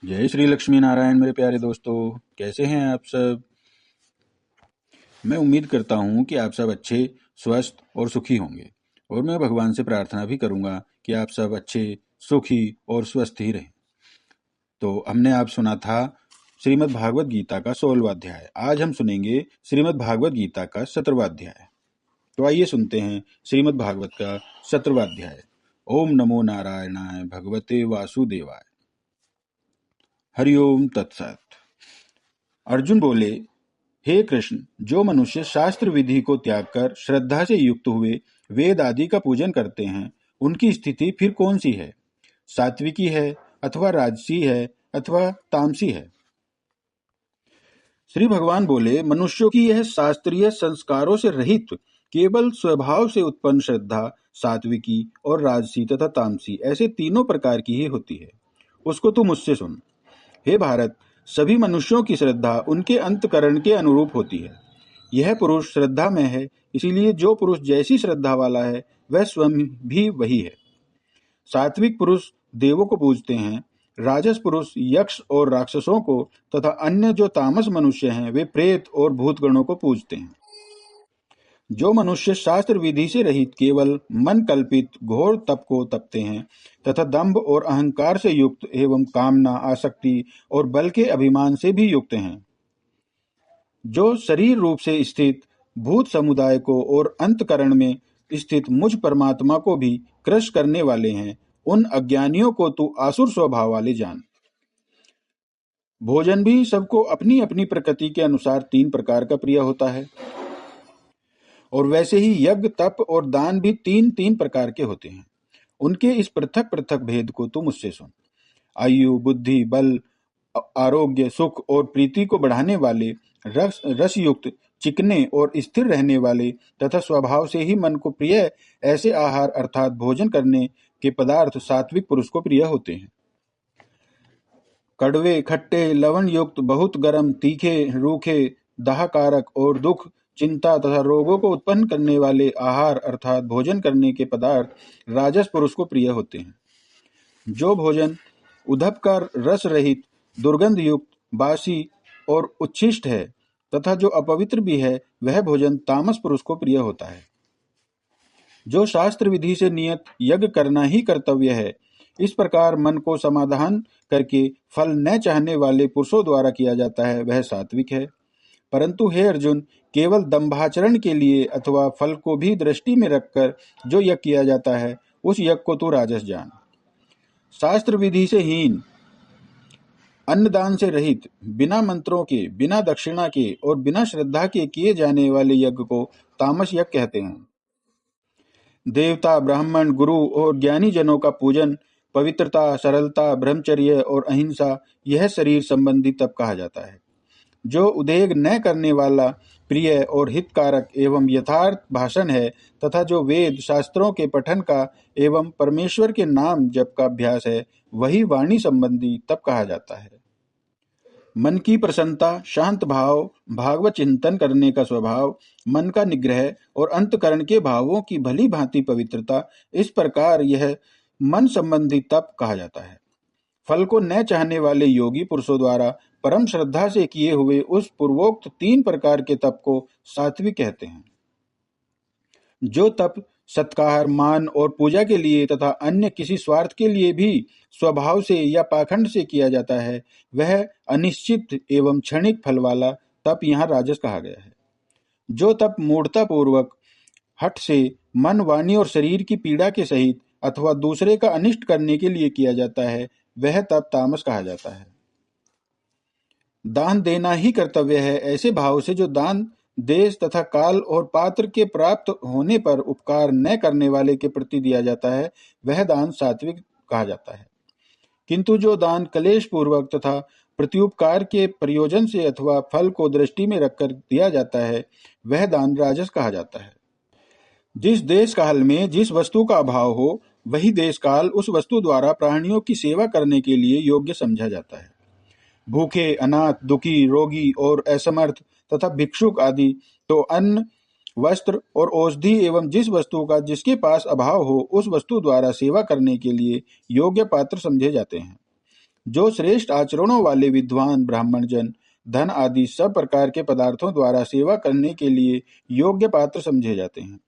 जय श्री लक्ष्मी नारायण मेरे प्यारे दोस्तों, कैसे हैं आप सब। मैं उम्मीद करता हूं कि आप सब अच्छे, स्वस्थ और सुखी होंगे और मैं भगवान से प्रार्थना भी करूंगा कि आप सब अच्छे, सुखी और स्वस्थ ही रहें। तो हमने आप सुना था श्रीमद् भागवत गीता का 16वां अध्याय। आज हम सुनेंगे श्रीमद् भागवत गीता का 17वां अध्याय। तो आइए सुनते हैं श्रीमद् भागवत का 17वां अध्याय। ओम नमो नारायणाय भगवते वासुदेवाय। हरिओम तत्सत। अर्जुन बोले, हे कृष्ण, जो मनुष्य शास्त्र विधि को त्याग कर श्रद्धा से युक्त हुए वेद आदि का पूजन करते हैं, उनकी स्थिति फिर कौन सी है? सात्विकी है अथवा राजसी है अथवा तामसी है? श्री भगवान बोले, मनुष्यों की यह शास्त्रीय संस्कारों से रहित केवल स्वभाव से उत्पन्न श्रद्धा सात्विकी और राजसी तथा तामसी ऐसे तीनों प्रकार की ही होती है। उसको तू मुझसे सुन। हे भारत, सभी मनुष्यों की श्रद्धा उनके अंतकरण के अनुरूप होती है। यह पुरुष श्रद्धा में है, इसीलिए जो पुरुष जैसी श्रद्धा वाला है वह स्वयं भी वही है। सात्विक पुरुष देवों को पूजते हैं, राजस पुरुष यक्ष और राक्षसों को तथा अन्य जो तामस मनुष्य हैं वे प्रेत और भूतगणों को पूजते हैं। जो मनुष्य शास्त्र विधि से रहित केवल मन कल्पित घोर तप को तपते हैं तथा दंभ और अहंकार से युक्त एवं कामना, आसक्ति और बल के अभिमान से भी युक्त हैं, जो शरीर रूप से स्थित भूत समुदाय को और अंतकरण में स्थित मुझ परमात्मा को भी क्रश करने वाले हैं, उन अज्ञानियों को तू आसुर स्वभाव वाले जान। भोजन भी सबको अपनी अपनी प्रकृति के अनुसार 3 प्रकार का प्रिय होता है, और वैसे ही यज्ञ, तप और दान भी 3-3 प्रकार के होते हैं। उनके इस पृथक पृथक भेद को तू मुझसे सुन। आयु, बुद्धि, बल, आरोग्य, सुख और प्रीति को बढ़ाने वाले, रसयुक्त, चिकने और स्थिर रहने वाले तथा स्वभाव से ही मन को प्रिय ऐसे आहार अर्थात भोजन करने के पदार्थ सात्विक पुरुष को प्रिय होते हैं। कड़वे, खट्टे, लवण युक्त, बहुत गर्म, तीखे, रूखे, दाहकारक और दुख, चिंता तथा रोगों को उत्पन्न करने वाले आहार अर्थात भोजन करने के पदार्थ राजस पुरुष को प्रिय होते हैं। जो भोजन उद्धबकर, रस रहित, दुर्गंध युक्त, बासी और उच्छिष्ट है तथा जो अपवित्र भी है, वह भोजन तामस पुरुष को प्रिय होता है। जो शास्त्र विधि से नियत यज्ञ करना ही कर्तव्य है, इस प्रकार मन को समाधान करके फल न चाहने वाले पुरुषों द्वारा किया जाता है, वह सात्विक है। परंतु हे अर्जुन, केवल दंभाचरण के लिए अथवा फल को भी दृष्टि में रखकर जो यज्ञ किया जाता है, उस यज्ञ को तू राजस जान। शास्त्र विधि से हीन, अन्नदान से रहित, बिना मंत्रों के, बिना दक्षिणा के और बिना श्रद्धा के किए जाने वाले यज्ञ को तामस यज्ञ कहते हैं। देवता, ब्राह्मण, गुरु और ज्ञानी जनों का पूजन, पवित्रता, सरलता, ब्रह्मचर्य और अहिंसा, यह शरीर संबंधी तप कहा जाता है। जो उद्वेग न करने वाला, प्रिय और हितकारक एवं यथार्थ भाषण है तथा जो वेद शास्त्रों के पठन का एवं परमेश्वर के नाम जप का अभ्यास है, वही वाणी संबंधी तप कहा जाता है। मन की प्रसन्नता, शांत भाव, भागवत चिंतन करने का स्वभाव, मन का निग्रह और अंतकरण के भावों की भली भांति पवित्रता, इस प्रकार यह मन संबंधी तप कहा जाता है। फल को न चाहने वाले योगी पुरुषों द्वारा परम श्रद्धा से किए हुए उस पूर्वोक्त 3 प्रकार के तप को सात्विक कहते हैं। जो तप सत्कार, मान और पूजा के लिए तथा अन्य किसी स्वार्थ के लिए भी स्वभाव से या पाखंड से किया जाता है, वह अनिश्चित एवं क्षणिक फल वाला तप यहाँ राजस कहा गया है। जो तप मूढ़ता पूर्वक हठ से मन, वाणी और शरीर की पीड़ा के सहित अथवा दूसरे का अनिष्ट करने के लिए किया जाता है, वह तप तामस कहा जाता है। दान देना ही कर्तव्य है, ऐसे भाव से जो दान देश तथा काल और पात्र के प्राप्त होने पर उपकार न करने वाले के प्रति दिया जाता है, वह दान सात्विक कहा जाता है। किंतु जो दान कलेश पूर्वक तथा प्रत्युपकार के प्रयोजन से अथवा फल को दृष्टि में रखकर दिया जाता है, वह दान राजस कहा जाता है। जिस देश काल में जिस वस्तु का अभाव हो, वही देश काल उस वस्तु द्वारा प्राणियों की सेवा करने के लिए योग्य समझा जाता है। भूखे, अनाथ, दुखी, रोगी और असमर्थ तथा भिक्षुक आदि तो अन्न, वस्त्र और औषधि एवं जिस वस्तु का जिसके पास अभाव हो, उस वस्तु द्वारा सेवा करने के लिए योग्य पात्र समझे जाते हैं। जो श्रेष्ठ आचरणों वाले विद्वान ब्राह्मण जन धन आदि सब प्रकार के पदार्थों द्वारा सेवा करने के लिए योग्य पात्र समझे जाते हैं।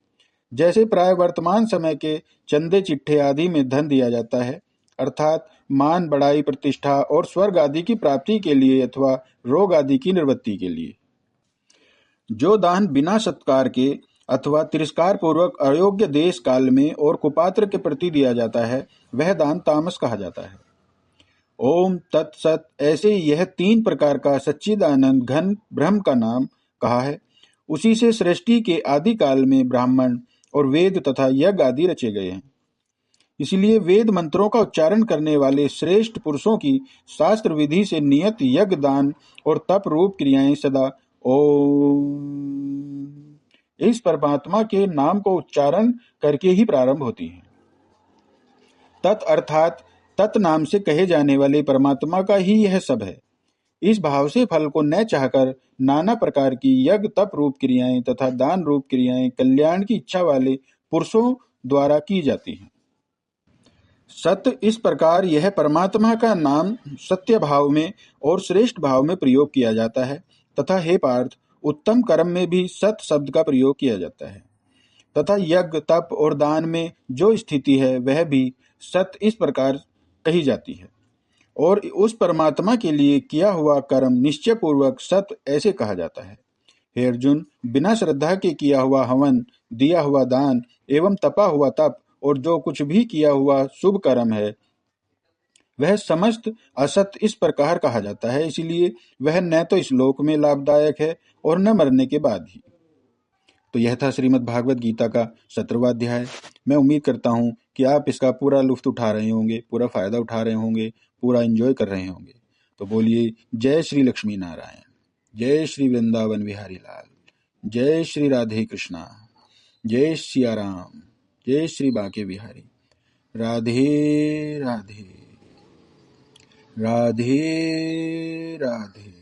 जैसे प्राय वर्तमान समय के चंदे चिट्ठे आदि में धन दिया जाता है, अर्थात मान बढ़ाई प्रतिष्ठा और स्वर्ग आदि की प्राप्ति के लिए अथवा रोग आदि की निवृत्ति के लिए। जो दान बिना सत्कार के अथवा तिरस्कार पूर्वक अयोग्य देश काल में और कुपात्र के प्रति दिया जाता है, वह दान तामस कहा जाता है। ओम तत्सत। ऐसे यह 3 प्रकार का सच्चिदानंद घन ब्रह्म का नाम कहा है। उसी से सृष्टि के आदि काल में ब्राह्मण और वेद तथा यज्ञ आदि रचे गए हैं। इसलिए वेद मंत्रों का उच्चारण करने वाले श्रेष्ठ पुरुषों की शास्त्र विधि से नियत यज्ञ दान और तप रूप क्रियाएं सदा ओम इस परमात्मा के नाम को उच्चारण करके ही प्रारंभ होती हैं। तत् अर्थात तत् नाम से कहे जाने वाले परमात्मा का ही यह सब है। इस भाव से फल को न चाहकर नाना प्रकार की यज्ञ तप रूप क्रियाएं तथा दान रूप क्रियाएं कल्याण की इच्छा वाले पुरुषों द्वारा की जाती हैं। सत्य इस प्रकार यह परमात्मा का नाम सत्य भाव में और श्रेष्ठ भाव में प्रयोग किया जाता है तथा हे पार्थ, उत्तम कर्म में भी सत शब्द का प्रयोग किया जाता है तथा यज्ञ तप और दान में जो स्थिति है वह भी सत इस प्रकार कही जाती है और उस परमात्मा के लिए किया हुआ कर्म निश्चय पूर्वक सत ऐसे कहा जाता है। हे अर्जुन, बिना श्रद्धा के किया हुआ हवन, दिया हुआ दान एवं तपा हुआ तप और जो कुछ भी किया हुआ शुभ कर्म है वह समस्त असत इस प्रकार कहा जाता है। इसलिए वह न तो इस लोक में लाभदायक है और न मरने के बाद ही। तो यह था श्रीमद् भागवत गीता का 17वां अध्याय। मैं उम्मीद करता हूँ कि आप इसका पूरा लुत्फ उठा रहे होंगे, पूरा फायदा उठा रहे होंगे, पूरा एंजॉय कर रहे होंगे। तो बोलिए जय श्री लक्ष्मी नारायण, जय श्री वृंदावन बिहारी लाल, जय श्री राधे कृष्णा, जय सिया राम, जय श्री बांके बिहारी। राधे राधे, राधे राधे।